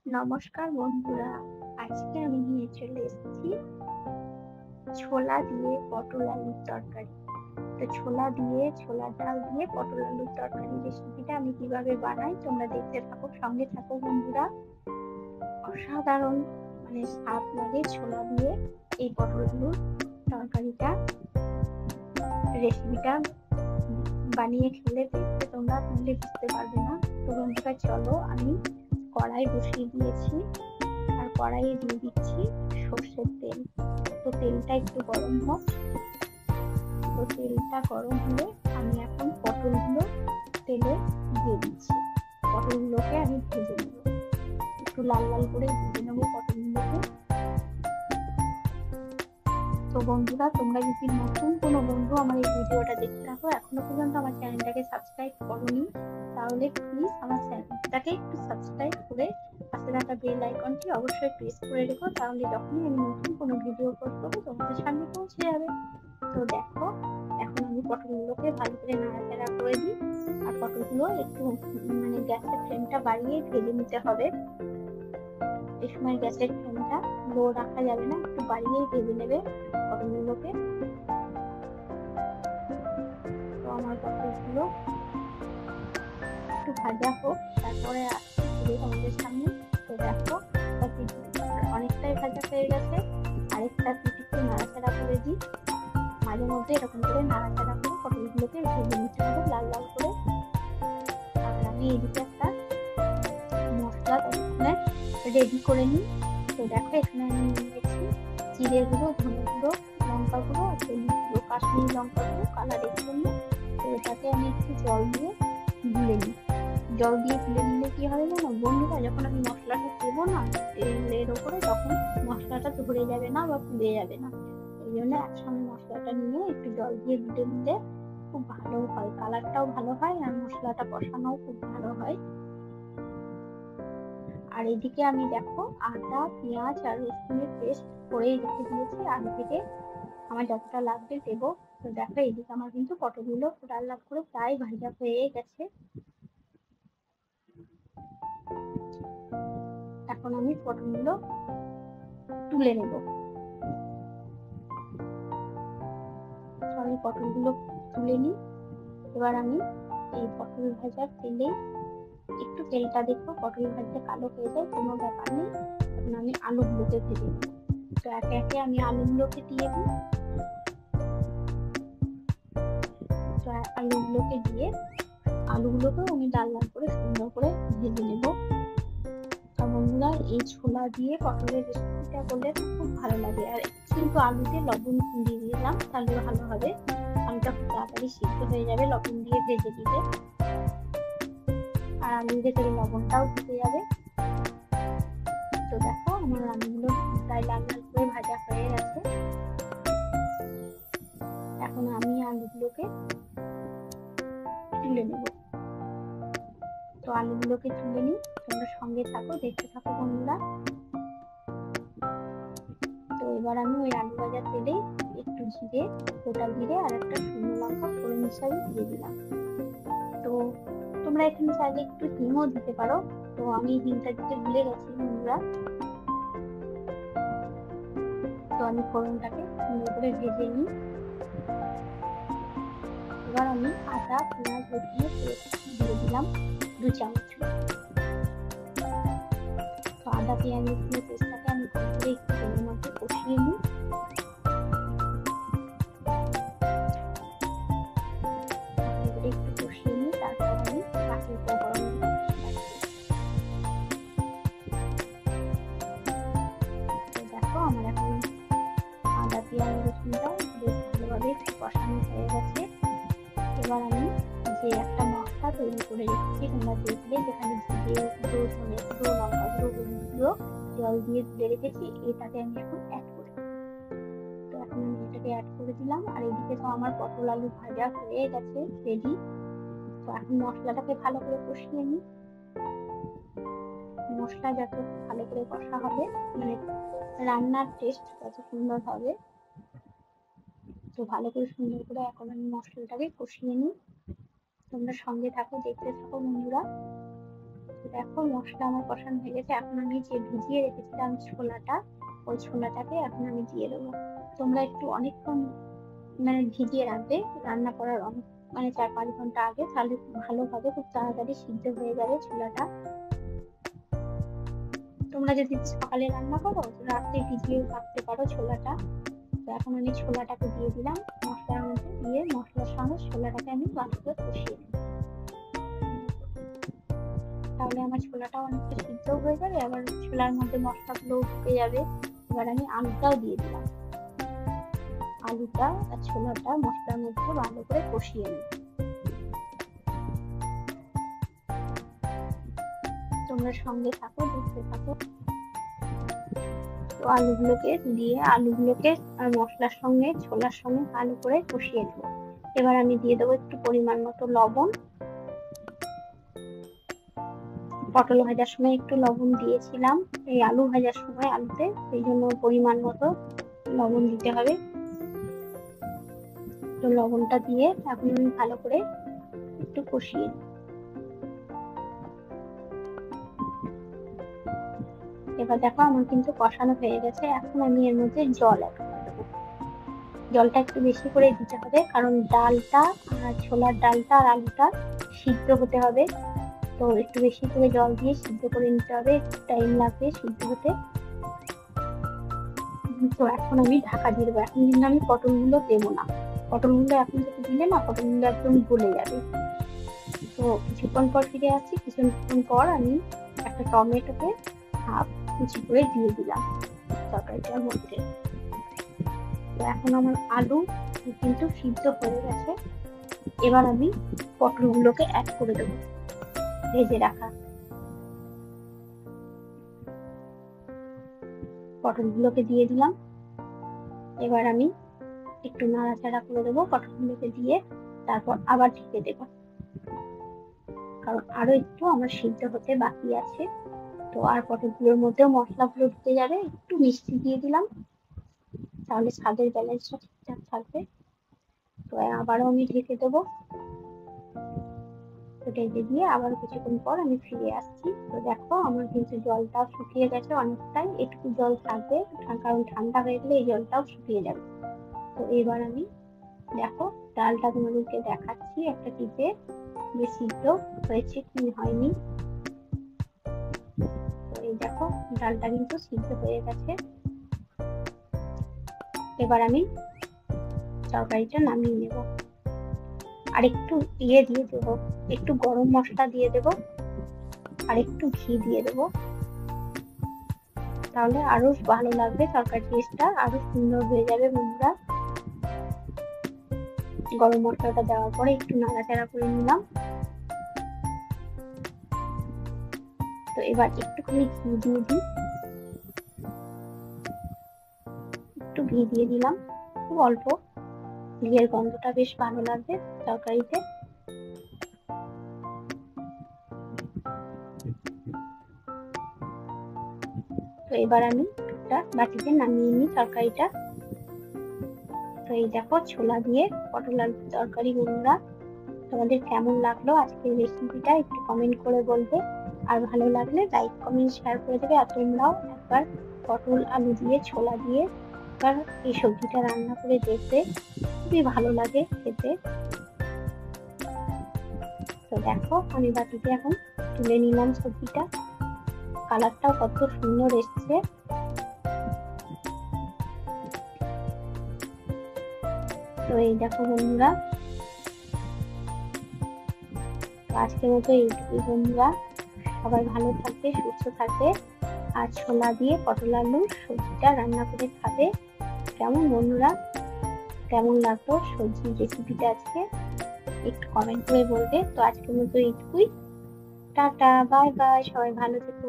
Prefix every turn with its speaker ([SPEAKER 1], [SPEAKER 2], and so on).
[SPEAKER 1] নমস্কার বন্ধুরা, আজকে আমি নিয়ে চলে এসেছি ছোলা দিয়ে পটল আলুর তরকারি। তো ছোলার ডাল দিয়ে পটল আলুর তরকারি রেসিপিটা আমি কিভাবে বানাই তোমরা দেখতে থাকো, সঙ্গে থাকো বন্ধুরা। অসাধারণ স্বাদ লাগে ছোলা দিয়ে এই পটল আলুর তরকারিটা। রেসিপিটা বানিয়ে খেলে দেখতে তোমরা বুঝতে পারবে না। তো বন্ধুরা চলো, আমি কড়াই বসিয়ে দিয়েছি আর কড়াইয়ে দিয়ে দিচ্ছি সর্ষের তেল। তো তেলটা একটু গরম হোক। তো তেলটা গরম হলে আমি এখন পটলগুলো তেলে দিয়ে দিচ্ছি। পটলগুলোকে আমি ভেজে নেব, একটু লাল লাল করে ভেজে নেবো পটলগুলোকে। তো বন্ধুরা, তোমরা যদি নতুন কোনো বন্ধু আমার এই ভিডিওটা দেখতে থাকো, এখনো পর্যন্ত আমার চ্যানেলটাকে সাবস্ক্রাইব করোনি, তাহলে প্লিজ আমার চ্যানেলটাকে একটু সাবস্ক্রাইব করে পাশে থাকা বেল আইকনটি অবশ্যই প্রেস করে রেখো, তাহলে যখনই আমি নতুন কোনো ভিডিও পোস্ট করবো তোমাদের সামনে পৌঁছে যাবে। তো দেখো, এখন আমি পটলগুলোকে ভালো করে নাড়াচাড়া করে দিই। আর পটলগুলো একটু গ্যাসের ফ্লেমটা বাড়িয়ে ভেজে নিতে হবে। এই সময় গ্যাসের ফ্লেমটা লো রাখা যাবে না, একটু বাড়িয়েই ভেজে নেবে পটলগুলোকে। তো আমার পটলগুলো একটু ভাজা হোক, তারপরে আসছি তোমাদের সামনে। তো দেখো, অনেকটাই ভাজা হয়ে গেছে। আরেকটা পিঠ একটু নাড়াচাড়া করে দিই। মাঝে মধ্যে এরকম করে নাড়াচাড়া করে পটলগুলোকে ভেজে নিতে হবে লাল লাল করে। আর আমি এদিকে একটা মশলা রেডি করে নিই। তো দেখো, এখানে আমি নিয়ে গেছি জিরে গুঁড়ো, ধনে গুঁড়ো, লঙ্কা গুঁড়ো আর হলুদ গুঁড়ো, কাশ্মীরি লঙ্কা গুঁড়ো কালারের জন্য। তো এটাকে আমি একটু জল দিয়ে গুলে নিই। জল দিয়ে গুলে নিলে কি হবে জানো বন্ধুরা, যখন আমি মশলাটা দেবো না তেলের ওপরে, তখন মশলাটা ধরে যাবে না বা পুড়ে যাবে না। এই জন্য একসঙ্গে মশলাটা নিয়ে একটু জল দিয়ে গুলে নিলে খুব ভালো হয়, কালারটাও ভালো হয় আর মশলাটা কষানোও খুব ভালো হয়। আর এদিকে আমি দেখো আদা, পেঁয়াজ আর রসুনের পেস্ট করেই রেখে দিয়েছি আগে থেকে, আমার যতটা লাগবে দেবো। তো দেখো, এদিকে আমার কিন্তু পটলগুলো লাল লাল করে প্রায় ভাজা হয়ে গেছে। এখন আমি পটলগুলো তুলে নেব। আমি পটলগুলো তুলে নিই। এবার আমি এই পটল ভাজার তেলেই একটু তেলটা দেখো, পটল ভাজতে কালো হয়ে যায় কোনো ব্যাপার নেই। এখন আমি আলুগুলোকে ভেজে নেব। তো একে একে আমি আলুগুলোকে দিয়ে দিই। তো আলুগুলোকে দিয়ে আলুগুলোকেও আমি লাল লাল করে সুন্দর করে ভেজে নেব। বন্ধুরা, এই ছোলা দিয়ে পটলের রেসিপিটা করলে খুব ভালো লাগে। আর কিন্তু আলুতে লবণ দিয়ে দিলাম, তাহলে ভালো হবে। আলুটা খুব তাড়াতাড়ি সিদ্ধ হয়ে যাবে লবণ দিয়ে ভেজে দিলে, আর আলুর ভেতরে লবণটাও ঢুকে যাবে। তো দেখো, আমার আলুগুলো প্রায় লাল লাল করে ভাজা হয়ে গেছে। এখন আমি আলুগুলোকে তুলে নেব। তো আলুগুলোকে তুলে নিই, তোমরা সঙ্গে থাকো, দেখতে থাকো বন্ধুরা। তো এবার আমি ওই আলু ভাজা তেলে একটু জিরে, গোটা জিরে আর একটা শুকনো লঙ্কা ফোড়ন হিসাবে দিয়ে দিলাম। তো তোমরা এখানে চাইলে একটু হিংও দিতে পারো। তো আমি হিংটা দিতে ভুলে গেছি বন্ধুরা। তো আমি ফোড়নটাকে সুন্দর করে ভেজে নিই। এবার আমি আদা, পেঁয়াজ, রসুনের পেস্ট দিয়ে দিলাম 2 চামচ। তো আদা, পেঁয়াজ, রসুনের পেস্টটাকে আমি ভালো করে একটু তেলের মধ্যে কষিয়ে নিই। একটু কষিয়ে নিই, তারপর আমি বাকি উপকরণগুলো দেখো, আমার এখন আদা, পেঁয়াজ, রসুনটা বেশ ভালোভাবে কষানো হয়ে গেছে। এবার আমি যে একটা মশলা তৈরি করে রেখেছি, তোমরা দেখলে, যেখানে জিরে গুঁড়ো, ধনে গুঁড়ো, লঙ্কা গুঁড়ো, হলুদ গুঁড়ো জল দিয়ে তুলে রেখেছি, এটাকে আমি এখন অ্যাড করি। তো এখন আমি এটাকে অ্যাড করে দিলাম। আর এদিকে তো আমার পটল আলু ভাজা হয়ে গেছে, রেডি। তো এখন মশলাটাকে ভালো করে কষিয়ে নিই। মশলা যত ভালো করে কষা হবে, রান্নার টেস্ট তত সুন্দর হবে। তো ভালো করে সুন্দর করে এখন আমি মশলাটাকে কষিয়ে নিই। তোমরা সঙ্গে থাকো, দেখতে থাকো বন্ধুরা। দেখো মশলা আমার কষানো হয়ে গেছে। এখন আমি যে ভিজিয়ে রেখেছিলাম ছোলাটা, ওই ছোলাটাকে এখন আমি দিয়ে দেবো। তোমরা একটু অনেকক্ষণ ভিজিয়ে রাখবে রান্না করার অনেক 4-5 ঘন্টা আগে, তাহলে ভালোভাবে খুব তাড়াতাড়ি সিদ্ধ হয়ে যাবে ছোলাটা। তোমরা যদি সকালে রান্না করো রাত্রে ভিজিয়ে রাখতে পারো ছোলাটা। তো এখন আমি ছোলাটাকে দিয়ে দিলাম মশলার মধ্যে, দিয়ে মশলার সঙ্গে ছোলাটাকে আমি ভালো করে কষিয়ে নিই। তাহলে আমার ছোলাটাও অনেকটা সিদ্ধ হয়ে যাবে, আবার ছোলার মধ্যে মশলাগুলোও ঢুকে যাবে। এবার আমি আলুটাও দিয়ে দিলাম। আলুটা আর ছোলাটা মশলার মধ্যে ভালো করে কষিয়ে নিই। তোমরা সঙ্গে থাকো, দেখতে থাকো। তো আলুগুলোকে আর মশলার সঙ্গে ছোলার সঙ্গে ভালো করে কষিয়ে নেব। এবার আমি দিয়ে দেবো একটু পরিমাণ মতো লবণ। পটল ভাজার সময় একটু লবণ দিয়েছিলাম, এই আলু ভাজার সময় আলুতে, সেই জন্য পরিমাণ মতো লবণ দিতে হবে। তো লবণটা দিয়ে এখন আমি ভালো করে একটু কষিয়ে নিই। এবার দেখো আমার কিন্তু কষানো হয়ে গেছে। এখন আমি এর মধ্যে জল অ্যাড করে দেবো। জলটা একটু বেশি করে দিতে হবে, কারণ ডালটা আর ছোলার ডালটা আর আলুটা সিদ্ধ হতে হবে। তো একটু বেশি করে জল দিয়ে সিদ্ধ করে নিতে হবে, একটু টাইম লাগবে সিদ্ধ হতে। তো এখন আমি ঢাকা দিয়ে দেবো। এখন কিন্তু আমি পটলগুলো দেবো না, পটলগুলো এখন যদি দিলে না পটলগুলো একদম গলে যাবে। তো কিছুক্ষণ পর ফিরে আসছি। কিছুক্ষণ পর আমি একটা টমেটোকে হাফ কুচি করে দিয়ে দিলাম তরকারিটার মধ্যে। তো এখন আমার আলু কিন্তু সিদ্ধ হয়ে গেছে। এবার আমি পটলগুলোকে অ্যাড করে দেবো, ভেজে রাখা পটলগুলোকে দিয়ে দিলাম। এবার আমি একটু নাড়াচাড়া করে দেবো পটলগুলোকে দিয়ে, তারপর আবার ঢেকে দেবো, কারণ আরো একটু আমার সিদ্ধ হতে বাকি আছে। তো আর পটলগুলোর মধ্যেও মশলাগুলো ঢুকে যাবে। একটু মিষ্টি দিয়ে দিলাম, তাহলে স্বাদের ব্যালেন্সটা ঠিকঠাক থাকবে। তো আবারও আমি ঢেকে দেবো। তো ঢেকে দিয়ে আবার কিছুক্ষণ পর আমি ফিরে আসছি। তো দেখো আমার কিন্তু জলটা শুকিয়ে গেছে অনেকটাই, একটু জল থাকবে, কারণ ঠান্ডা হয়ে গেলে এই জলটাও শুকিয়ে যাবে। তো এবার আমি দেখো ডালটা তোমাদেরকে দেখাচ্ছি একটা টিপে, যে সিদ্ধ হয়েছে কি হয়নি। তো এই দেখো ডালটা কিন্তু সিদ্ধ হয়ে গেছে। এবার আমি তরকারিটা নামিয়ে নেব। আর একটু দিয়ে দেবো, একটু গরম মশলা দিয়ে দেবো, আর একটু ঘি দিয়ে দেবো, তাহলে আরো ভালো লাগবে, তরকারি টেস্টটা আরো সুন্দর হয়ে যাবে বন্ধুরা। গরম মশলাটা দেওয়ার পরে একটু নাড়াচাড়া করে নিলাম। তো এবার একটুখানি ঘি দিয়ে দিই, একটু ঘি দিয়ে দিলাম, খুব অল্প। ঘিয়ের গন্ধটা বেশ ভালো লাগবে তরকারিতে। তো এবার আমি একটা বাটিতে নামিয়ে নিই তরকারিটা। তো এই দেখো ছোলা দিয়ে পটল আলু তরকারি। বন্ধুরা তোমাদের কেমন লাগলো আজকের রেসিপিটা একটু কমেন্ট করে বলবে, আর ভালো লাগলে লাইক কমেন্ট শেয়ার করে দেবে। আর তোমরাও একবার পটল আলু দিয়ে ছোলা দিয়ে একবার এই সবজিটা রান্না করে দেখবে, খুবই ভালো লাগে খেতে। তো দেখো আমি বাটিতে এখন তুলে নিলাম সবজিটা, কালারটাও কত সুন্দর এসছে। তো এই দেখো বন্ধুরা, আজকের মতো এইটুকুই বন্ধুরা। সবাই ভালো থাকবে, সুস্থ থাকবে, আর ছোলা দিয়ে পটল আলুর সবজিটা রান্না করে খাবে। কেমন বন্ধুরা, কেমন লাগলো সবজির রেসিপিটা আজকে একটু কমেন্ট করে বলবে। তো আজকের মতো এইটুকুই, টাটা, বাই বাই, সবাই ভালো থেকো।